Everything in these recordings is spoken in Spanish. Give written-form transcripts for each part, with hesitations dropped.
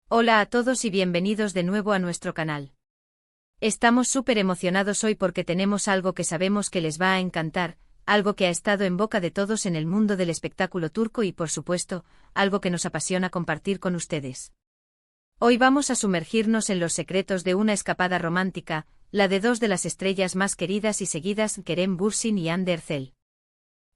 Hola a todos y bienvenidos de nuevo a nuestro canal. Estamos súper emocionados hoy porque tenemos algo que sabemos que les va a encantar, algo que ha estado en boca de todos en el mundo del espectáculo turco y por supuesto, algo que nos apasiona compartir con ustedes. Hoy vamos a sumergirnos en los secretos de una escapada romántica, la de dos de las estrellas más queridas y seguidas, Kerem Bürsin y Hande Erçel.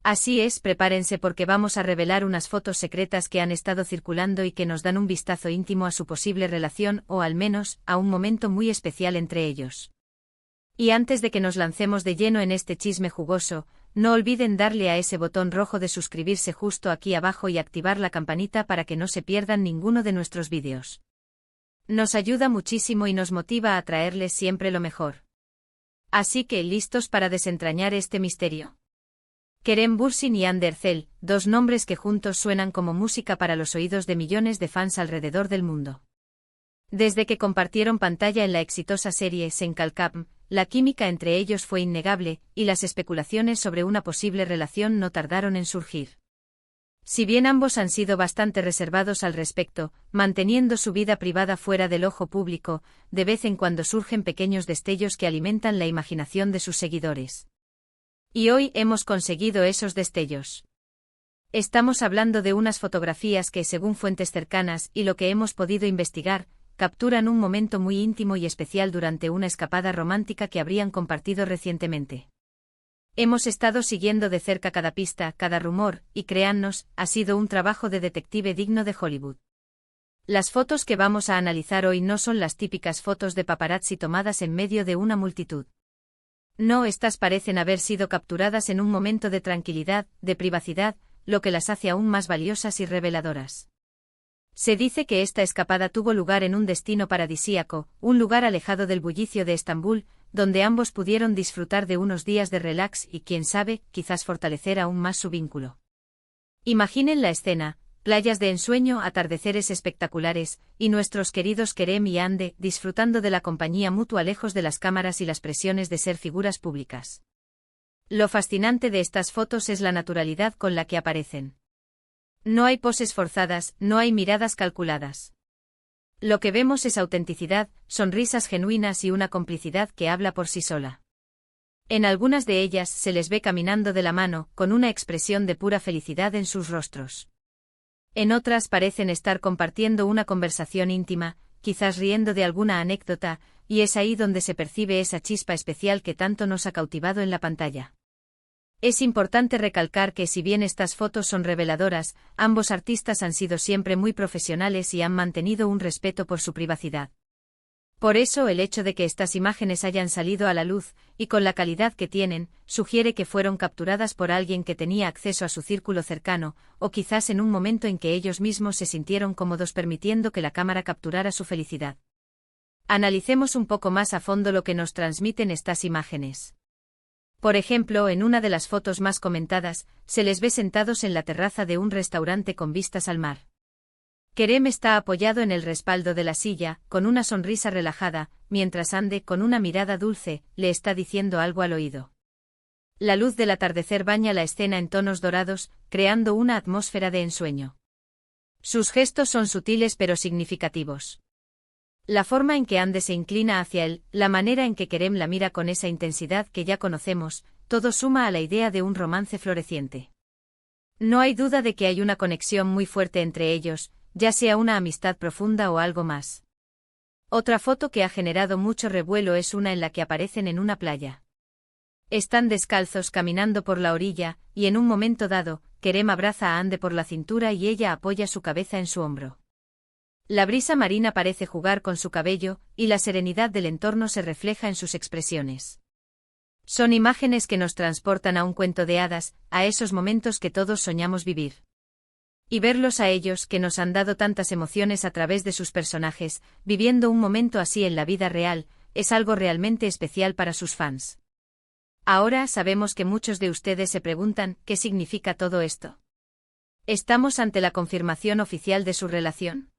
Así es, prepárense porque vamos a revelar unas fotos secretas que han estado circulando y que nos dan un vistazo íntimo a su posible relación o al menos, a un momento muy especial entre ellos. Y antes de que nos lancemos de lleno en este chisme jugoso, no olviden darle a ese botón rojo de suscribirse justo aquí abajo y activar la campanita para que no se pierdan ninguno de nuestros vídeos. Nos ayuda muchísimo y nos motiva a traerles siempre lo mejor. Así que, ¿listos para desentrañar este misterio? Kerem Bürsin y Hande Erçel, dos nombres que juntos suenan como música para los oídos de millones de fans alrededor del mundo. Desde que compartieron pantalla en la exitosa serie Sen Kalkam, la química entre ellos fue innegable, y las especulaciones sobre una posible relación no tardaron en surgir. Si bien ambos han sido bastante reservados al respecto, manteniendo su vida privada fuera del ojo público, de vez en cuando surgen pequeños destellos que alimentan la imaginación de sus seguidores. Y hoy hemos conseguido esos destellos. Estamos hablando de unas fotografías que, según fuentes cercanas y lo que hemos podido investigar, capturan un momento muy íntimo y especial durante una escapada romántica que habrían compartido recientemente. Hemos estado siguiendo de cerca cada pista, cada rumor, y créannos, ha sido un trabajo de detective digno de Hollywood. Las fotos que vamos a analizar hoy no son las típicas fotos de paparazzi tomadas en medio de una multitud. No, estas parecen haber sido capturadas en un momento de tranquilidad, de privacidad, lo que las hace aún más valiosas y reveladoras. Se dice que esta escapada tuvo lugar en un destino paradisíaco, un lugar alejado del bullicio de Estambul, donde ambos pudieron disfrutar de unos días de relax y, quién sabe, quizás fortalecer aún más su vínculo. Imaginen la escena: playas de ensueño, atardeceres espectaculares, y nuestros queridos Kerem y Hande disfrutando de la compañía mutua lejos de las cámaras y las presiones de ser figuras públicas. Lo fascinante de estas fotos es la naturalidad con la que aparecen. No hay poses forzadas, no hay miradas calculadas. Lo que vemos es autenticidad, sonrisas genuinas y una complicidad que habla por sí sola. En algunas de ellas se les ve caminando de la mano, con una expresión de pura felicidad en sus rostros. En otras parecen estar compartiendo una conversación íntima, quizás riendo de alguna anécdota, y es ahí donde se percibe esa chispa especial que tanto nos ha cautivado en la pantalla. Es importante recalcar que si bien estas fotos son reveladoras, ambos artistas han sido siempre muy profesionales y han mantenido un respeto por su privacidad. Por eso el hecho de que estas imágenes hayan salido a la luz, y con la calidad que tienen, sugiere que fueron capturadas por alguien que tenía acceso a su círculo cercano, o quizás en un momento en que ellos mismos se sintieron cómodos permitiendo que la cámara capturara su felicidad. Analicemos un poco más a fondo lo que nos transmiten estas imágenes. Por ejemplo, en una de las fotos más comentadas, se les ve sentados en la terraza de un restaurante con vistas al mar. Kerem está apoyado en el respaldo de la silla, con una sonrisa relajada, mientras Hande, con una mirada dulce, le está diciendo algo al oído. La luz del atardecer baña la escena en tonos dorados, creando una atmósfera de ensueño. Sus gestos son sutiles pero significativos. La forma en que Hande se inclina hacia él, la manera en que Kerem la mira con esa intensidad que ya conocemos, todo suma a la idea de un romance floreciente. No hay duda de que hay una conexión muy fuerte entre ellos, ya sea una amistad profunda o algo más. Otra foto que ha generado mucho revuelo es una en la que aparecen en una playa. Están descalzos caminando por la orilla, y en un momento dado, Kerem abraza a Hande por la cintura y ella apoya su cabeza en su hombro. La brisa marina parece jugar con su cabello, y la serenidad del entorno se refleja en sus expresiones. Son imágenes que nos transportan a un cuento de hadas, a esos momentos que todos soñamos vivir. Y verlos a ellos, que nos han dado tantas emociones a través de sus personajes, viviendo un momento así en la vida real, es algo realmente especial para sus fans. Ahora sabemos que muchos de ustedes se preguntan, ¿qué significa todo esto? ¿Estamos ante la confirmación oficial de su relación?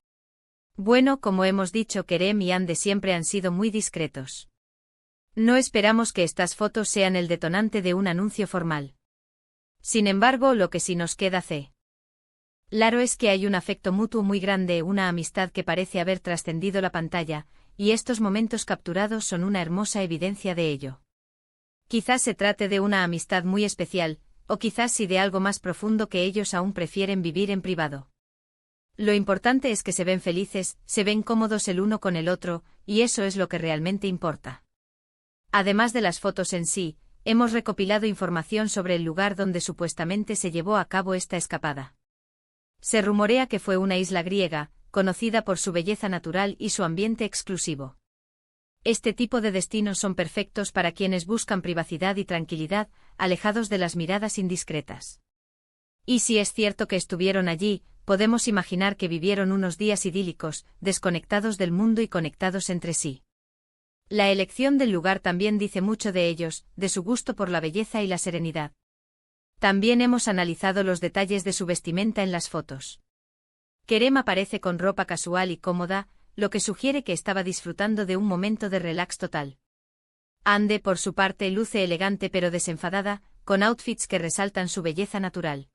Bueno, como hemos dicho, Kerem y Hande siempre han sido muy discretos. No esperamos que estas fotos sean el detonante de un anuncio formal. Sin embargo, lo que sí nos queda Claro es que hay un afecto mutuo muy grande, una amistad que parece haber trascendido la pantalla, y estos momentos capturados son una hermosa evidencia de ello. Quizás se trate de una amistad muy especial, o quizás sí de algo más profundo que ellos aún prefieren vivir en privado. Lo importante es que se ven felices, se ven cómodos el uno con el otro, y eso es lo que realmente importa. Además de las fotos en sí, hemos recopilado información sobre el lugar donde supuestamente se llevó a cabo esta escapada. Se rumorea que fue una isla griega, conocida por su belleza natural y su ambiente exclusivo. Este tipo de destinos son perfectos para quienes buscan privacidad y tranquilidad, alejados de las miradas indiscretas. Y si es cierto que estuvieron allí, podemos imaginar que vivieron unos días idílicos, desconectados del mundo y conectados entre sí. La elección del lugar también dice mucho de ellos, de su gusto por la belleza y la serenidad. También hemos analizado los detalles de su vestimenta en las fotos. Kerem aparece con ropa casual y cómoda, lo que sugiere que estaba disfrutando de un momento de relax total. Ande, por su parte, luce elegante pero desenfadada, con outfits que resaltan su belleza natural.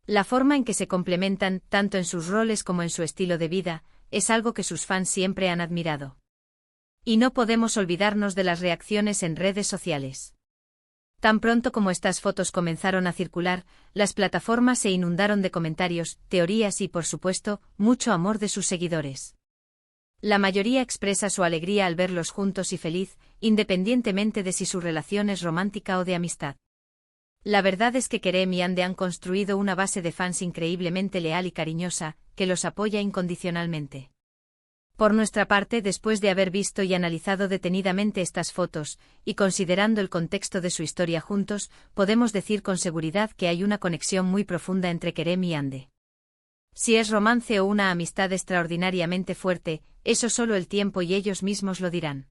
La forma en que se complementan, tanto en sus roles como en su estilo de vida, es algo que sus fans siempre han admirado. Y no podemos olvidarnos de las reacciones en redes sociales. Tan pronto como estas fotos comenzaron a circular, las plataformas se inundaron de comentarios, teorías y, por supuesto, mucho amor de sus seguidores. La mayoría expresa su alegría al verlos juntos y feliz, independientemente de si su relación es romántica o de amistad. La verdad es que Kerem y Hande han construido una base de fans increíblemente leal y cariñosa, que los apoya incondicionalmente. Por nuestra parte, después de haber visto y analizado detenidamente estas fotos, y considerando el contexto de su historia juntos, podemos decir con seguridad que hay una conexión muy profunda entre Kerem y Hande. Si es romance o una amistad extraordinariamente fuerte, eso solo el tiempo y ellos mismos lo dirán.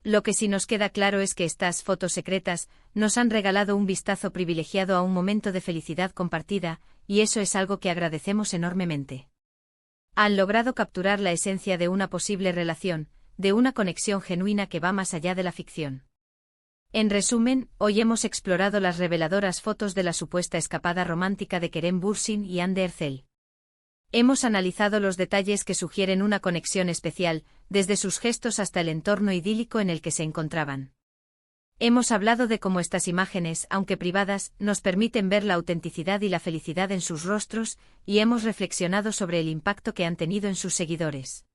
Lo que sí nos queda claro es que estas fotos secretas nos han regalado un vistazo privilegiado a un momento de felicidad compartida, y eso es algo que agradecemos enormemente. Han logrado capturar la esencia de una posible relación, de una conexión genuina que va más allá de la ficción. En resumen, hoy hemos explorado las reveladoras fotos de la supuesta escapada romántica de Kerem Bürsin y Hande Erçel. Hemos analizado los detalles que sugieren una conexión especial, desde sus gestos hasta el entorno idílico en el que se encontraban. Hemos hablado de cómo estas imágenes, aunque privadas, nos permiten ver la autenticidad y la felicidad en sus rostros, y hemos reflexionado sobre el impacto que han tenido en sus seguidores.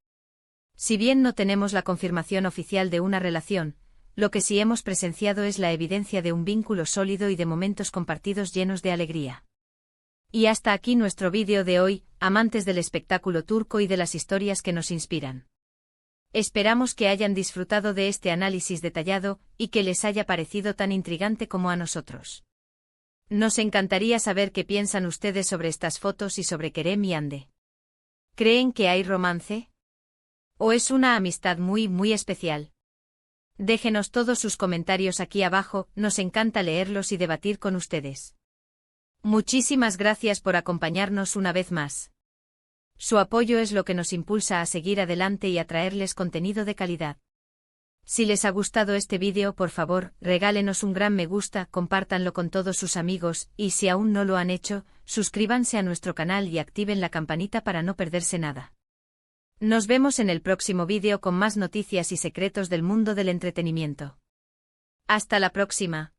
Si bien no tenemos la confirmación oficial de una relación, lo que sí hemos presenciado es la evidencia de un vínculo sólido y de momentos compartidos llenos de alegría. Y hasta aquí nuestro vídeo de hoy, amantes del espectáculo turco y de las historias que nos inspiran. Esperamos que hayan disfrutado de este análisis detallado y que les haya parecido tan intrigante como a nosotros. Nos encantaría saber qué piensan ustedes sobre estas fotos y sobre Kerem y Hande. ¿Creen que hay romance? ¿O es una amistad muy especial? Déjenos todos sus comentarios aquí abajo, nos encanta leerlos y debatir con ustedes. Muchísimas gracias por acompañarnos una vez más. Su apoyo es lo que nos impulsa a seguir adelante y a traerles contenido de calidad. Si les ha gustado este vídeo, por favor, regálenos un gran me gusta, compártanlo con todos sus amigos, y si aún no lo han hecho, suscríbanse a nuestro canal y activen la campanita para no perderse nada. Nos vemos en el próximo vídeo con más noticias y secretos del mundo del entretenimiento. Hasta la próxima.